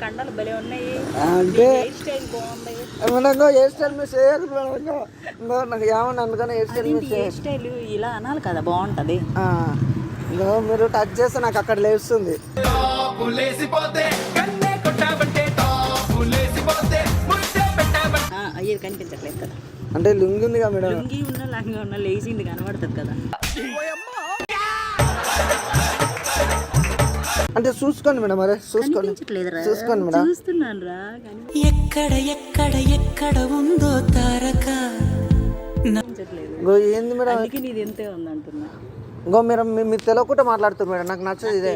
కండలు భలే ఉన్నాయి. అంటే హెయిర్ స్టైల్ బాగుంది. ఏమన్నా హెయిర్ స్టైల్ మిస్ చేయరు ఇంకో నాకు ఏమన్నా అందుకని hair style miss hair style ఇలా అనాలి కదా, బాగుంటది. ఇంకో మీరు టచ్ చేస్తే నాకు అక్కడ లేస్తుంది. అయ్యేది కనిపించట్లేదు కదా. అంటే లుంగి ఉందిగా మేడం, లుంగి ఉన్నా లంగా ఉన్నా లేచింది కనబడుతుంది కదా. అంటే చూసుకోండి మేడం, మరి చూసుకోండి మేడం. చూస్తున్నాను రా. ఎక్కడ ఎక్కడ ఎక్కడ ఉందో తారక ఏంది మేడం, నీది ఎంతే ఉంది అంటున్నా. ఇంకో మేడం మీరు తెలియకుండా మాట్లాడుతారు మేడం, నాకు నచ్చదు ఇదే.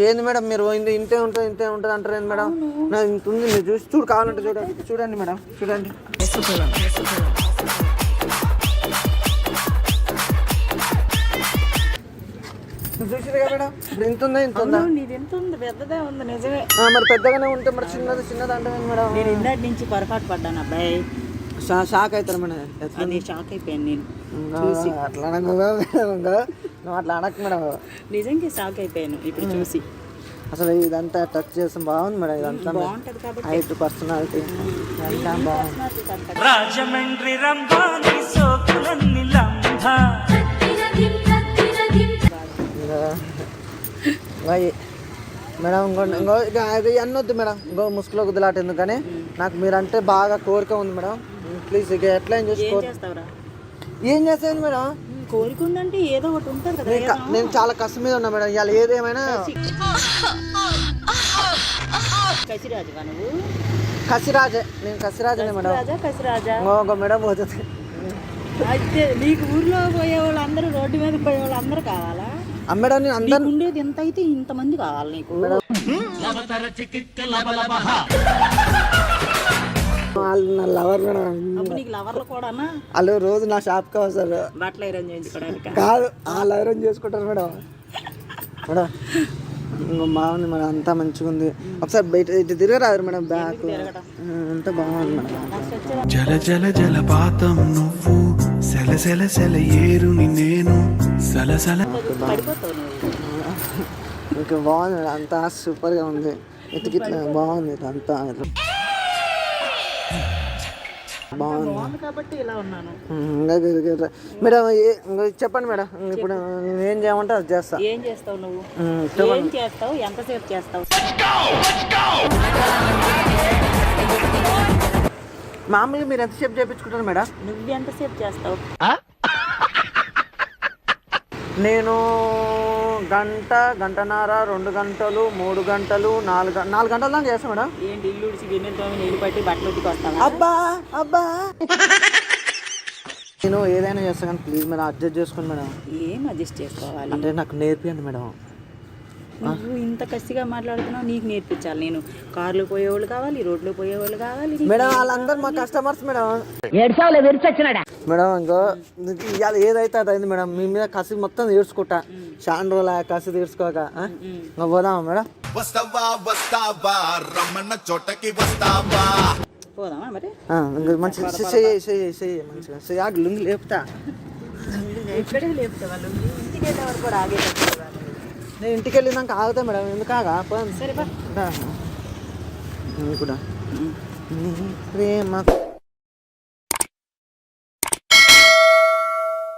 ఏంది మేడం మీరు ఇంతే ఉంటుంది అంటారు ఏంది మేడం? నాకు ఇంత ఉంది, మీరు చూసి కావాలంటే చూడండి మేడం, చూడండి. చూసిరుగా మేడం, ఇప్పుడు ఇంత ఉందా? నీది ఎంత ఉంది? పెద్దదే ఉంది నిజమే. మరి పెద్దగానే ఉంటే మరి చిన్నది అంటే మేడం. నేను ఇందాటి నుంచి పొరపాటు పడ్డాను అబ్బాయి. షాక్ అవుతారు మేడం. అది షాక్ అయిపోయాను నేను. అట్లా నువ్వు అట్లా అనకు మేడం. నిజంగా షాక్ అయిపోయాను ఇప్పుడు చూసి. అసలు ఇదంతా టచ్ చేస్తాం బాగుంది మేడం. ఇదంతా బాగుంటది కాబట్టి హైట్, పర్సనాలిటీ అంతా బాగుంది. రాజమండ్రి రంభాని సోకులన్నీ లంభ. మేడం ఇంకో అన్నీ వద్దు మేడం, ఇంకో ముసుగులో కుదిలాట ఎందుకని నాకు మీరంటే బాగా కోరిక ఉంది మేడం. ప్లీజ్ ఇక ఎట్లా ఏం చేస్తాను మేడం? కోరిక ఉందంటే ఏదో ఒకటి ఉంటుంది కదా. నేను చాలా కష్టం మీద ఉన్నా మేడం, ఇవాళ ఏదేమైనా. కసిరాజే, నేను కసిరాజనే మేడం. ఇంకో మేడం పోతుంది. అయితే నీకు ఊర్లో పోయే వాళ్ళు అందరూ, రోడ్డు మీద పోయే వాళ్ళు అందరూ కావాలా? మేడం నేను అందరు ఉండేది ఎంత అయితే ఇంతమంది కావాలి నీకు. నా లవర్ మేడం. నీకు లవర్లు కూడానా? వాళ్ళు రోజు నా షాప్కి వస్తారు బట్టలు ఐరన్ చేయించుకోవడానికి. కాదు, వాళ్ళు ఐరన్ చేసుకుంటారు మేడం. మేడం ఇంకో బాగుంది మేడం, అంతా మంచిగా ఉంది. ఒకసారి బయట ఇటు తిరగరాదు మేడం, బ్యాక్ అంతా బాగుంది మేడం. జల జల జలపాతం నువ్వు, సెల సెల సెల ఏరుని నేను, సలసల. ఇంకా బాగుంది మేడం, అంతా సూపర్గా ఉంది. ఇట్లా బాగుంది, అంతా బాగుంది కాబట్టి ఇలా ఉన్నాను. మేడం చెప్పండి మేడం, ఇప్పుడు నేను ఏం చేయమంటే అది చేస్తా. ఏం చేస్తావు నువ్వు? ఏం చేస్తావు? ఎంతసేపు చేస్తావు? మామూలుగా మీరు ఎంతసేపు చేయించుకుంటారు మేడం? నువ్వు ఎంతసేపు చేస్తావు? నేను గంట, గంటన్నర, 2 గంటలు, 3 గంటలు, 4 గంటల దాకా చేస్తాను మేడం. ఏంటి ఇల్లు ఉడిచి గిన్నె తోమి నీళ్ళు పట్టి బట్టలు ఉతికి వస్తావా? అబ్బా నేను ఏదైనా చేస్తాను కానీ ప్లీజ్ మేడం అడ్జస్ట్ చేసుకోండి మేడం. ఏం అడ్జస్ట్ చేసుకోవాలి అంటే నాకు నేర్పియండి మేడం. నువ్వు ఇంత కసిగా మాట్లాడుతున్నావు, నీకు నేర్పించాలి నేను. కార్లు పోయేవాళ్ళు కావాలి, రోడ్లు పోయేవాళ్ళు కావాలి మేడం. వాళ్ళందరూ మా కస్టమర్స్ మేడం. మేడం ఇంకో ఇవాళ ఏదైతే అది అయింది మేడం. మీ మీద కసి మొత్తం తీర్చుకుంటా. చాలా రోజులు కసి తీర్చుకోక పోదామా మేడం? పోదామా మరి? మంచిగా మంచిగా లుంగి లేపుతా. ఇక్కడే లేపుతావా లుంగి? ఇంటికి వెళ్ళేవారు కూడా ఆగేటప్పుడు. నేను ఇంటికి వెళ్ళినాక ఆగుతా మేడం, ఎందుకు ఆగా? సరే బా కూడా ప్రేమ